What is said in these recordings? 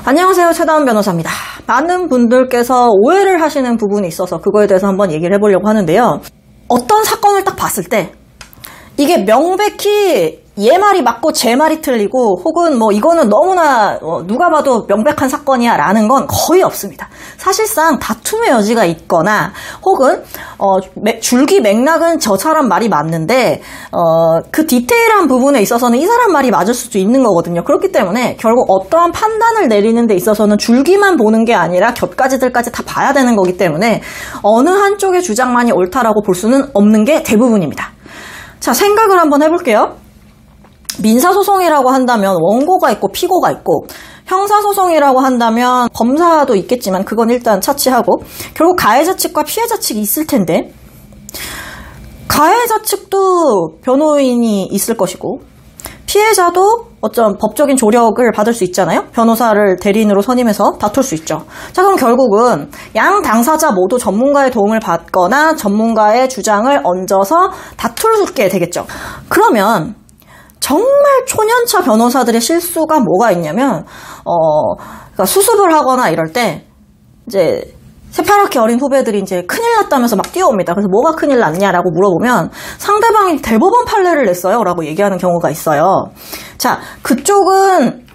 안녕하세요. 최다은 변호사입니다. 많은 분들께서 오해를 하시는 부분이 있어서 그거에 대해서 한번 얘기를 해보려고 하는데요. 어떤 사건을 딱 봤을 때 이게 명백히 얘 말이 맞고 제 말이 틀리고 혹은 뭐 이거는 너무나 누가 봐도 명백한 사건이야 라는 건 거의 없습니다. 사실상 다툼의 여지가 있거나 혹은 줄기 맥락은 저 사람 말이 맞는데 그 디테일한 부분에 있어서는 이 사람 말이 맞을 수도 있는 거거든요. 그렇기 때문에 결국 어떠한 판단을 내리는 데 있어서는 줄기만 보는 게 아니라 곁가지들까지 다 봐야 되는 거기 때문에 어느 한쪽의 주장만이 옳다라고 볼 수는 없는 게 대부분입니다. 자, 생각을 한번 해볼게요. 민사소송이라고 한다면 원고가 있고 피고가 있고, 형사소송이라고 한다면 검사도 있겠지만 그건 일단 차치하고, 결국 가해자 측과 피해자 측이 있을 텐데, 가해자 측도 변호인이 있을 것이고 피해자도 어떤 법적인 조력을 받을 수 있잖아요. 변호사를 대리인으로 선임해서 다툴 수 있죠. 자, 그럼 결국은 양 당사자 모두 전문가의 도움을 받거나 전문가의 주장을 얹어서 다투게 되겠죠. 그러면 정말 초년차 변호사들의 실수가 뭐가 있냐면 그러니까 수습을 하거나 이럴 때 이제 새파랗게 어린 후배들이 이제 큰일 났다면서 막 뛰어옵니다. 그래서 뭐가 큰일 났냐라고 물어보면 상대방이 대법원 판례를 냈어요 라고 얘기하는 경우가 있어요. 자, 그쪽은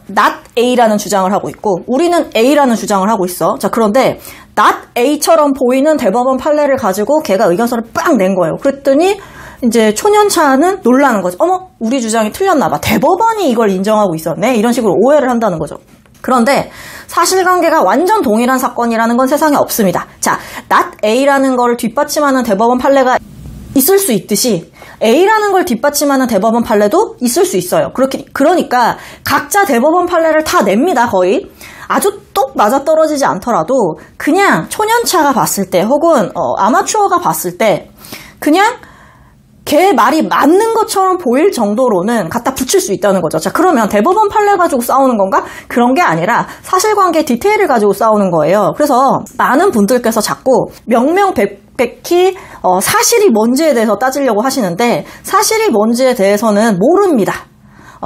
not A라는 주장을 하고 있고 우리는 A라는 주장을 하고 있어. 자, 그런데 not A처럼 보이는 대법원 판례를 가지고 걔가 의견서를 빵 낸 거예요. 그랬더니 이제 초년차는 놀라는 거죠. 어머, 우리 주장이 틀렸나 봐. 대법원이 이걸 인정하고 있었네. 이런 식으로 오해를 한다는 거죠. 그런데 사실관계가 완전 동일한 사건이라는 건 세상에 없습니다. 자, not A라는 걸 뒷받침하는 대법원 판례가 있을 수 있듯이 A라는 걸 뒷받침하는 대법원 판례도 있을 수 있어요. 그러니까 각자 대법원 판례를 다 냅니다. 거의. 아주 똑 맞아떨어지지 않더라도 그냥 초년차가 봤을 때 혹은 아마추어가 봤을 때 그냥 걔 말이 맞는 것처럼 보일 정도로는 갖다 붙일 수 있다는 거죠. 자, 그러면 대법원 판례 가지고 싸우는 건가? 그런 게 아니라 사실관계 디테일을 가지고 싸우는 거예요. 그래서 많은 분들께서 자꾸 명명백백히 사실이 뭔지에 대해서 따지려고 하시는데 사실이 뭔지에 대해서는 모릅니다.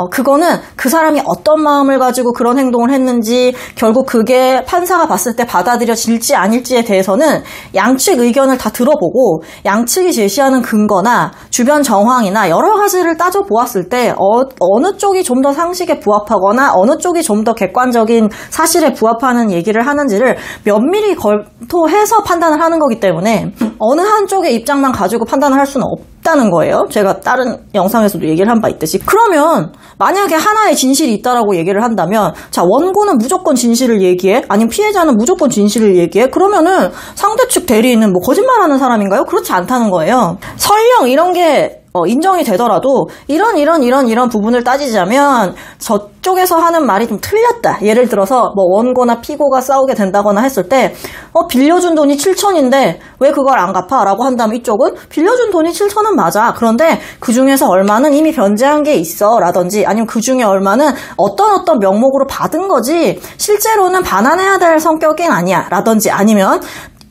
그거는 그 사람이 어떤 마음을 가지고 그런 행동을 했는지 결국 그게 판사가 봤을 때 받아들여질지 아닐지에 대해서는 양측 의견을 다 들어보고 양측이 제시하는 근거나 주변 정황이나 여러 가지를 따져보았을 때 어느 쪽이 좀 더 상식에 부합하거나 어느 쪽이 좀 더 객관적인 사실에 부합하는 얘기를 하는지를 면밀히 검토해서 판단을 하는 거기 때문에 어느 한쪽의 입장만 가지고 판단을 할 수는 없다는 거예요. 제가 다른 영상에서도 얘기를 한 바 있듯이. 그러면 만약에 하나의 진실이 있다라고 얘기를 한다면 자, 원고는 무조건 진실을 얘기해? 아니면 피해자는 무조건 진실을 얘기해? 그러면은 상대 측 대리인은 뭐 거짓말하는 사람인가요? 그렇지 않다는 거예요. 설령 이런 게 인정이 되더라도 이런 부분을 따지자면 저쪽에서 하는 말이 좀 틀렸다. 예를 들어서 뭐 원고나 피고가 싸우게 된다거나 했을 때 빌려준 돈이 7천인데 왜 그걸 안 갚아? 라고 한다면 이쪽은 빌려준 돈이 7천은 맞아. 그런데 그 중에서 얼마는 이미 변제한 게 있어. 라든지 아니면 그 중에 얼마는 어떤 명목으로 받은 거지 실제로는 반환해야 될 성격은 아니야. 라든지 아니면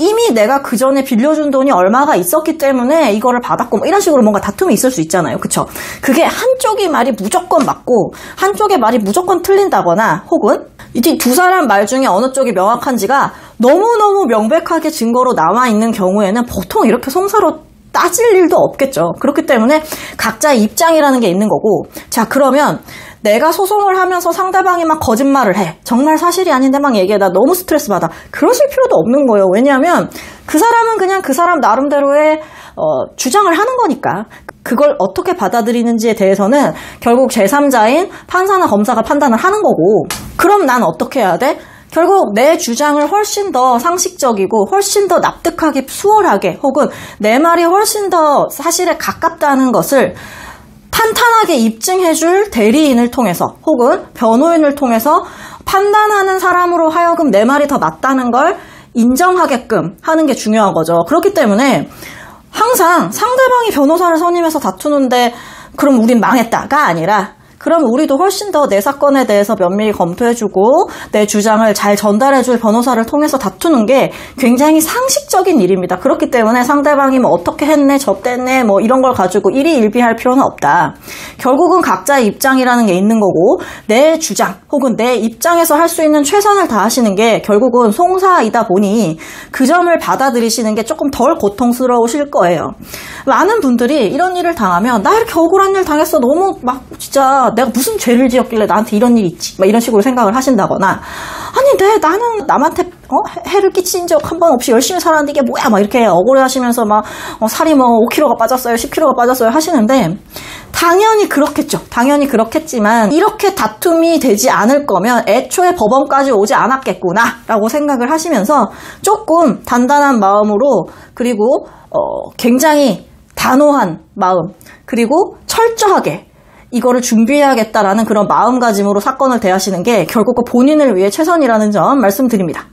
이미 내가 그 전에 빌려준 돈이 얼마가 있었기 때문에 이거를 받았고 뭐 이런 식으로 뭔가 다툼이 있을 수 있잖아요. 그쵸? 그게 한쪽의 말이 무조건 맞고 한쪽의 말이 무조건 틀린다거나 혹은 이 두 사람 말 중에 어느 쪽이 명확한지가 너무너무 명백하게 증거로 남아있는 경우에는 보통 이렇게 성사로 따질 일도 없겠죠. 그렇기 때문에 각자의 입장이라는 게 있는 거고 자, 그러면 내가 소송을 하면서 상대방이 막 거짓말을 해. 정말 사실이 아닌데 막 얘기해. 나 너무 스트레스 받아. 그러실 필요도 없는 거예요. 왜냐하면 그 사람은 그냥 그 사람 나름대로의 주장을 하는 거니까. 그걸 어떻게 받아들이는지에 대해서는 결국 제3자인 판사나 검사가 판단을 하는 거고 그럼 난 어떻게 해야 돼? 결국 내 주장을 훨씬 더 상식적이고 훨씬 더 납득하게 수월하게 혹은 내 말이 훨씬 더 사실에 가깝다는 것을 탄탄하게 입증해줄 대리인을 통해서 혹은 변호인을 통해서 판단하는 사람으로 하여금 내 말이 더 맞다는 걸 인정하게끔 하는 게 중요한 거죠. 그렇기 때문에 항상 상대방이 변호사를 선임해서 다투는데 그럼 우린 망했다가 아니라 그럼 우리도 훨씬 더 내 사건에 대해서 면밀히 검토해주고 내 주장을 잘 전달해줄 변호사를 통해서 다투는 게 굉장히 상식적인 일입니다. 그렇기 때문에 상대방이 뭐 어떻게 했네, 저땠네, 뭐 이런 걸 가지고 일희일비할 필요는 없다. 결국은 각자의 입장이라는 게 있는 거고 내 주장 혹은 내 입장에서 할 수 있는 최선을 다하시는 게 결국은 송사이다 보니 그 점을 받아들이시는 게 조금 덜 고통스러우실 거예요. 많은 분들이 이런 일을 당하면 나 이렇게 억울한 일 당했어. 너무 막 진짜 내가 무슨 죄를 지었길래 나한테 이런 일이 있지. 막 이런 식으로 생각을 하신다거나 아니 나는 남한테 해를 끼친 적 한 번 없이 열심히 살았는데 이게 뭐야 막 이렇게 억울해 하시면서 막 살이 뭐 5kg가 빠졌어요 10kg가 빠졌어요 하시는데 당연히 그렇겠죠. 당연히 그렇겠지만 이렇게 다툼이 되지 않을 거면 애초에 법원까지 오지 않았겠구나 라고 생각을 하시면서 조금 단단한 마음으로 그리고 굉장히 단호한 마음 그리고 철저하게 이거를 준비해야겠다라는 그런 마음가짐으로 사건을 대하시는 게 결국 본인을 위해 최선이라는 점 말씀드립니다.